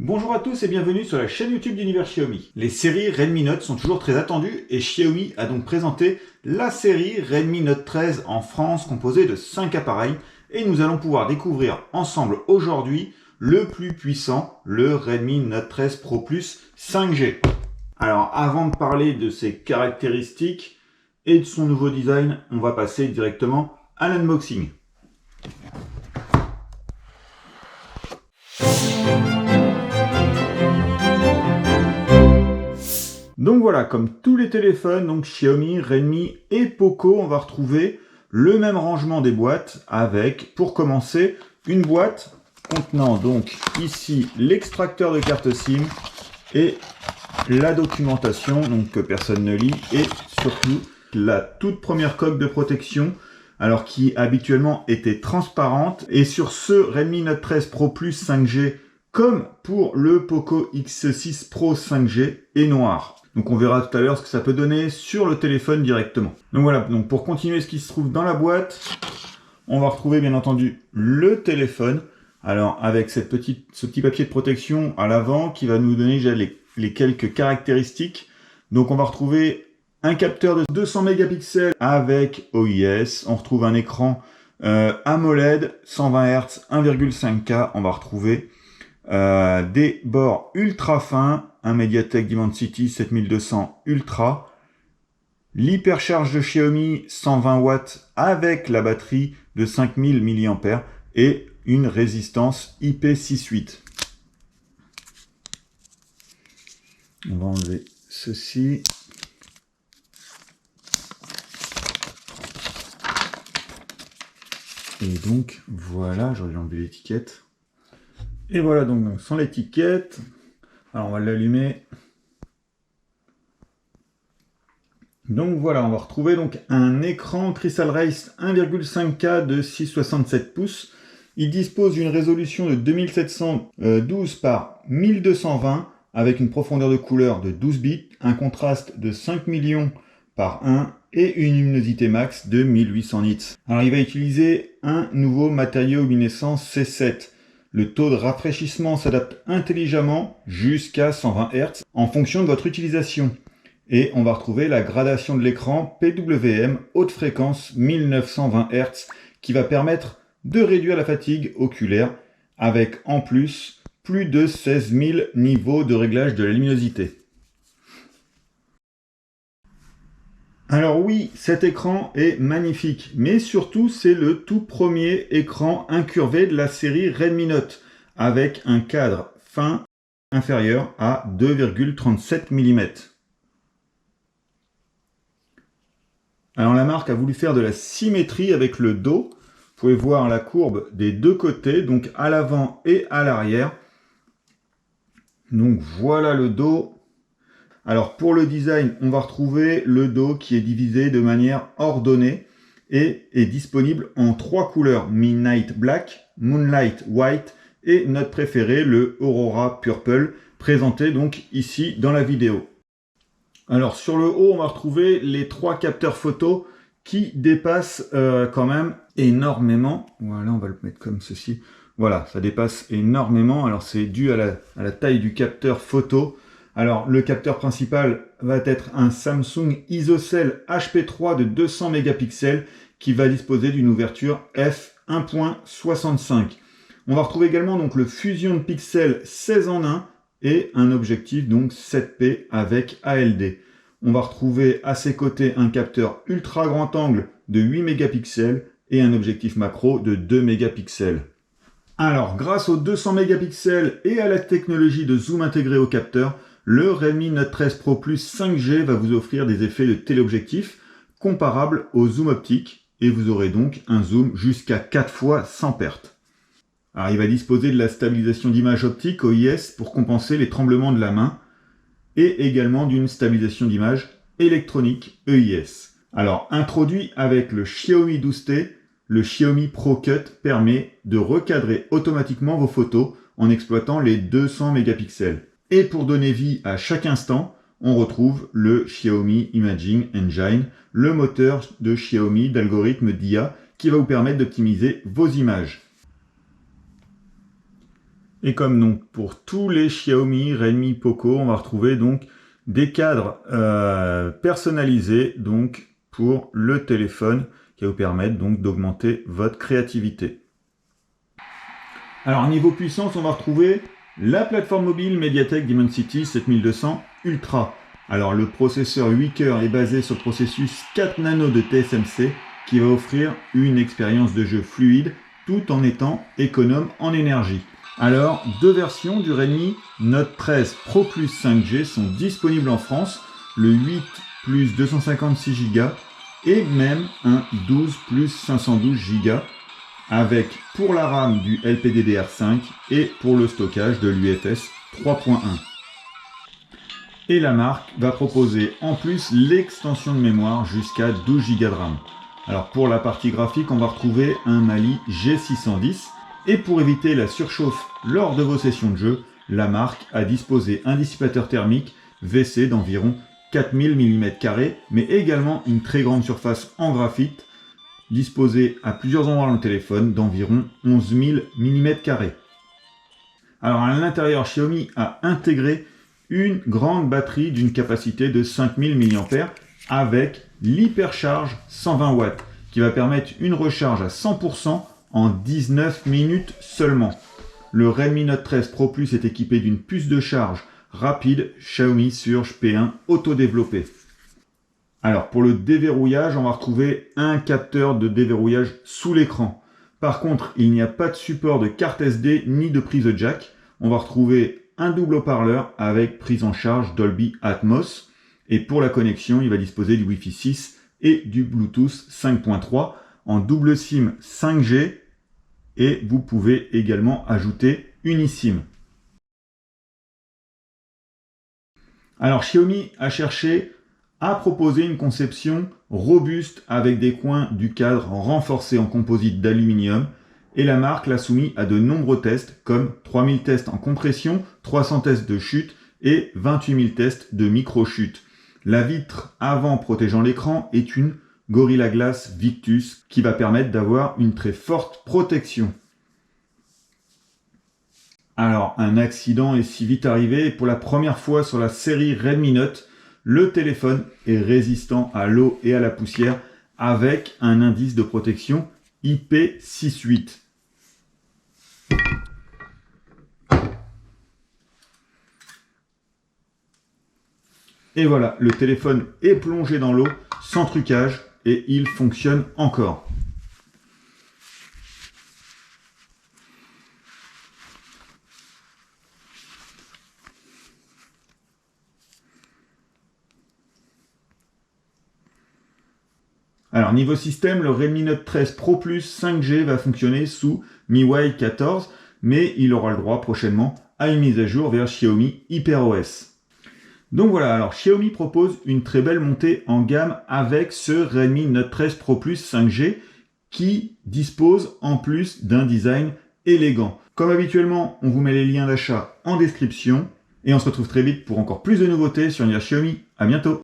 Bonjour à tous et bienvenue sur la chaîne YouTube d'Univers Xiaomi. Les séries Redmi Note sont toujours très attendues et Xiaomi a donc présenté la série Redmi Note 13 en France composée de 5 appareils et nous allons pouvoir découvrir ensemble aujourd'hui le plus puissant, le Redmi Note 13 Pro Plus 5G. Alors avant de parler de ses caractéristiques et de son nouveau design, on va passer directement à l'unboxing. Donc voilà, comme tous les téléphones, donc Xiaomi, Redmi et Poco, on va retrouver le même rangement des boîtes avec, pour commencer, une boîte contenant donc ici l'extracteur de carte SIM et la documentation, donc que personne ne lit, et surtout la toute première coque de protection, alors qui habituellement était transparente. Et sur ce Redmi Note 13 Pro Plus 5G, comme pour le Poco X6 Pro 5G, est noir. Donc on verra tout à l'heure ce que ça peut donner sur le téléphone directement. Donc voilà, donc pour continuer ce qui se trouve dans la boîte, on va retrouver bien entendu le téléphone. Alors avec ce petit papier de protection à l'avant qui va nous donner déjà les quelques caractéristiques. Donc on va retrouver un capteur de 200 mégapixels avec OIS. On retrouve un écran AMOLED 120 Hz 1,5K. On va retrouver des bords ultra fins, un MediaTek Dimensity 7200 Ultra, l'hypercharge de Xiaomi 120 watts avec la batterie de 5000 mAh et une résistance IP68. On va enlever ceci. Et donc voilà, j'aurais enlevé l'étiquette. Et voilà donc sans l'étiquette. Alors on va l'allumer. Donc voilà, on va retrouver donc un écran Crystal Race 1,5K de 6,67 pouces. Il dispose d'une résolution de 2712 par 1220 avec une profondeur de couleur de 12 bits, un contraste de 5 millions par 1 et une luminosité max de 1800 nits. Alors il va utiliser un nouveau matériau luminescent C7. Le taux de rafraîchissement s'adapte intelligemment jusqu'à 120 Hz en fonction de votre utilisation. Et on va retrouver la gradation de l'écran PWM haute fréquence 1920 Hz qui va permettre de réduire la fatigue oculaire avec en plus de 16 000 niveaux de réglage de la luminosité. Alors oui, cet écran est magnifique, mais surtout c'est le tout premier écran incurvé de la série Redmi Note, avec un cadre fin inférieur à 2,37 mm. Alors la marque a voulu faire de la symétrie avec le dos. Vous pouvez voir la courbe des deux côtés, donc à l'avant et à l'arrière. Donc voilà le dos. Alors pour le design, on va retrouver le dos qui est divisé de manière ordonnée et est disponible en 3 couleurs: Midnight Black, Moonlight White et notre préféré, le Aurora Purple, présenté donc ici dans la vidéo. Alors sur le haut, on va retrouver les 3 capteurs photo qui dépassent quand même énormément. Voilà, on va le mettre comme ceci. Voilà, ça dépasse énormément. Alors c'est dû à la taille du capteur photo. Alors, le capteur principal va être un Samsung ISOCELL HP3 de 200 mégapixels qui va disposer d'une ouverture f1.65. On va retrouver également donc le Fusion Pixel 16 en 1 et un objectif donc 7P avec ALD. On va retrouver à ses côtés un capteur ultra grand angle de 8 mégapixels et un objectif macro de 2 mégapixels. Alors, grâce aux 200 mégapixels et à la technologie de zoom intégré au capteur, le Redmi Note 13 Pro Plus 5G va vous offrir des effets de téléobjectif comparables au zoom optique et vous aurez donc un zoom jusqu'à 4 fois sans perte. Alors il va disposer de la stabilisation d'image optique OIS pour compenser les tremblements de la main et également d'une stabilisation d'image électronique EIS. Alors introduit avec le Xiaomi 12T, le Xiaomi Pro Cut permet de recadrer automatiquement vos photos en exploitant les 200 mégapixels. Et pour donner vie à chaque instant, on retrouve le Xiaomi Imaging Engine, le moteur de Xiaomi d'algorithme d'IA qui va vous permettre d'optimiser vos images. Et comme donc pour tous les Xiaomi, Redmi, Poco, on va retrouver donc des cadres personnalisés donc pour le téléphone qui va vous permettre donc d'augmenter votre créativité. Alors niveau puissance, on va retrouver la plateforme mobile MediaTek Dimensity 7200 Ultra. Alors le processeur 8 cœurs est basé sur le processus 4 nano de TSMC qui va offrir une expérience de jeu fluide tout en étant économe en énergie. Alors, deux versions du Redmi Note 13 Pro Plus 5G sont disponibles en France, le 8 plus 256 Go et même un 12 plus 512 Go avec pour la RAM du LPDDR5 et pour le stockage de l'UFS 3.1. Et la marque va proposer en plus l'extension de mémoire jusqu'à 12 Go de RAM. Alors pour la partie graphique, on va retrouver un Mali G610. Et pour éviter la surchauffe lors de vos sessions de jeu, la marque a disposé un dissipateur thermique WC d'environ 4000 mm², mais également une très grande surface en graphite, disposée à plusieurs endroits dans le téléphone d'environ 11 000 mm². Alors à l'intérieur, Xiaomi a intégré une grande batterie d'une capacité de 5000 mAh avec l'hypercharge 120 watts, qui va permettre une recharge à 100% en 19 minutes seulement. Le Redmi Note 13 Pro Plus est équipé d'une puce de charge rapide Xiaomi Surge P1 auto-développée. Alors pour le déverrouillage, on va retrouver un capteur de déverrouillage sous l'écran. Par contre, il n'y a pas de support de carte SD ni de prise jack. On va retrouver un double haut-parleur avec prise en charge Dolby Atmos. Et pour la connexion, il va disposer du Wi-Fi 6 et du Bluetooth 5.3 en double SIM 5G. Et vous pouvez également ajouter une eSIM. Alors Xiaomi a cherché à proposer une conception robuste avec des coins du cadre renforcés en composite d'aluminium et la marque l'a soumis à de nombreux tests comme 3000 tests en compression, 300 tests de chute et 28 000 tests de micro-chute. La vitre avant protégeant l'écran est une Gorilla Glass Victus qui va permettre d'avoir une très forte protection. Alors, un accident est si vite arrivé et pour la première fois sur la série Redmi Note, le téléphone est résistant à l'eau et à la poussière avec un indice de protection IP68. Et voilà, le téléphone est plongé dans l'eau sans trucage et il fonctionne encore. Alors niveau système, le Redmi Note 13 Pro Plus 5G va fonctionner sous MIUI 14, mais il aura le droit prochainement à une mise à jour vers Xiaomi HyperOS. Donc voilà, alors Xiaomi propose une très belle montée en gamme avec ce Redmi Note 13 Pro Plus 5G qui dispose en plus d'un design élégant. Comme habituellement, on vous met les liens d'achat en description et on se retrouve très vite pour encore plus de nouveautés sur l'univers Xiaomi. À bientôt!